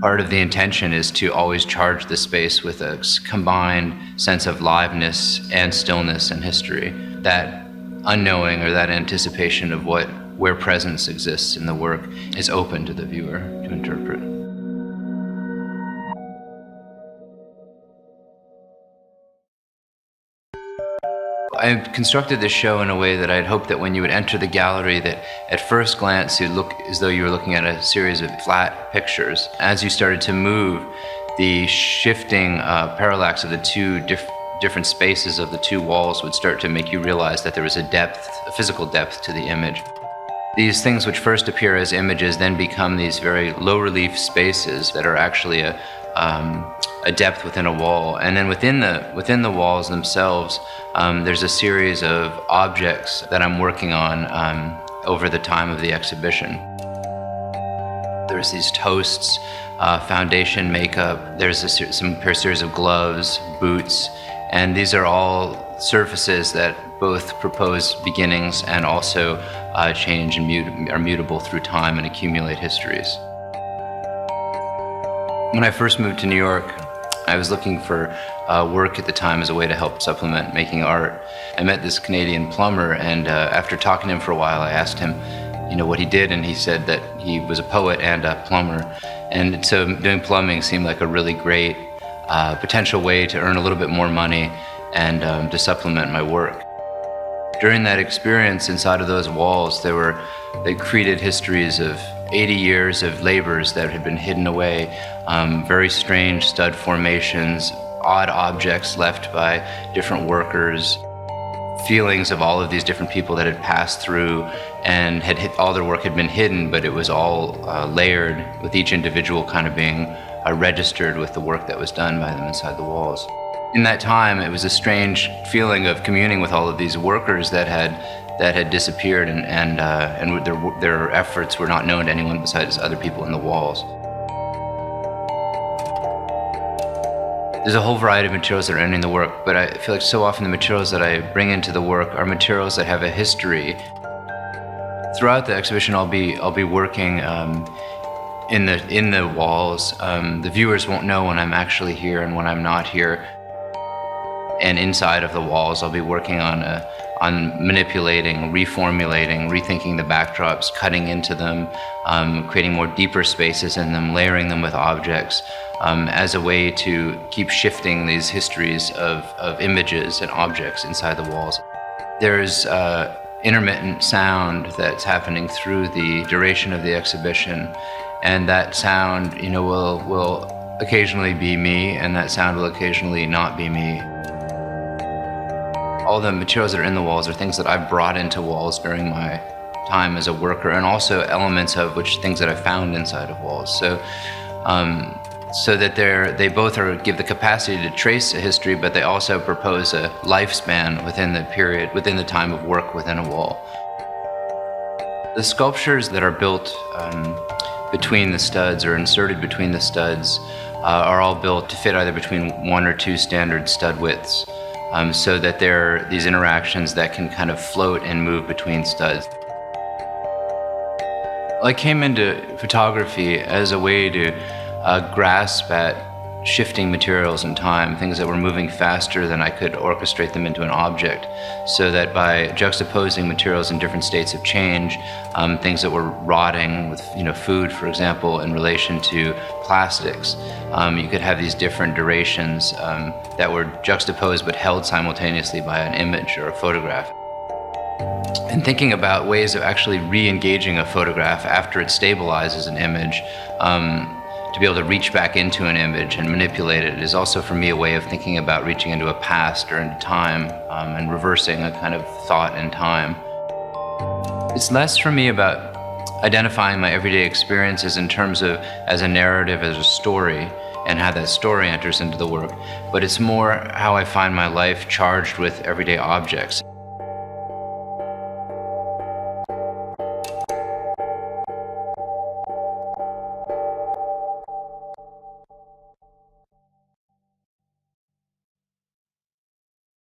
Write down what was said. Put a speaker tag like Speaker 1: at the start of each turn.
Speaker 1: Part of the intention is to always charge the space with a combined sense of liveness and stillness and history. That unknowing or that anticipation of where presence exists in the work is open to the viewer to interpret. I constructed this show in a way that I'd hoped that when you would enter the gallery, that at first glance you'd look as though you were looking at a series of flat pictures. As you started to move, the shifting parallax of the two different spaces of the two walls would start to make you realize that there was a physical depth to the image. These things which first appear as images then become these very low relief spaces that are actually a depth within a wall. And then within the walls themselves, there's a series of objects that I'm working on over the time of the exhibition. There's these toasts, foundation makeup, there's a series of gloves, boots, and these are all surfaces that both propose beginnings and also change and are mutable through time and accumulate histories. When I first moved to New York, I was looking for work at the time as a way to help supplement making art. I met this Canadian plumber, and after talking to him for a while, I asked him, what he did, and he said that he was a poet and a plumber. And so doing plumbing seemed like a really great potential way to earn a little bit more money and to supplement my work. During that experience inside of those walls, they created histories of 80 years of labors that had been hidden away, very strange stud formations, odd objects left by different workers, feelings of all of these different people that had passed through and all their work had been hidden, but it was all layered, with each individual kind of being registered with the work that was done by them inside the walls. In that time, it was a strange feeling of communing with all of these workers that had disappeared, and their efforts were not known to anyone besides other people in the walls. There's a whole variety of materials that are entering the work, but I feel like so often the materials that I bring into the work are materials that have a history. Throughout the exhibition, I'll be working in the walls. The viewers won't know when I'm actually here and when I'm not here. And inside of the walls, I'll be working on manipulating, reformulating, rethinking the backdrops, cutting into them, creating more deeper spaces in them, layering them with objects, as a way to keep shifting these histories of images and objects inside the walls. There's intermittent sound that's happening through the duration of the exhibition, and that sound, will occasionally be me, and that sound will occasionally not be me. All the materials that are in the walls are things that I've brought into walls during my time as a worker, and also elements of things that I found inside of walls. So that they both give the capacity to trace a history, but they also propose a lifespan within the time of work within a wall. The sculptures that are built between the studs or inserted between the studs are all built to fit either between 1 or 2 standard stud widths. So that there are these interactions that can kind of float and move between studs. I came into photography as a way to grasp at shifting materials in time, things that were moving faster than I could orchestrate them into an object, so that by juxtaposing materials in different states of change, things that were rotting with food, for example, in relation to plastics, you could have these different durations that were juxtaposed but held simultaneously by an image or a photograph. And thinking about ways of actually re-engaging a photograph after it stabilizes an image, to be able to reach back into an image and manipulate it is also for me a way of thinking about reaching into a past or into time, and reversing a kind of thought in time. It's less for me about identifying my everyday experiences in terms of as a narrative, as a story, and how that story enters into the work, but it's more how I find my life charged with everyday objects.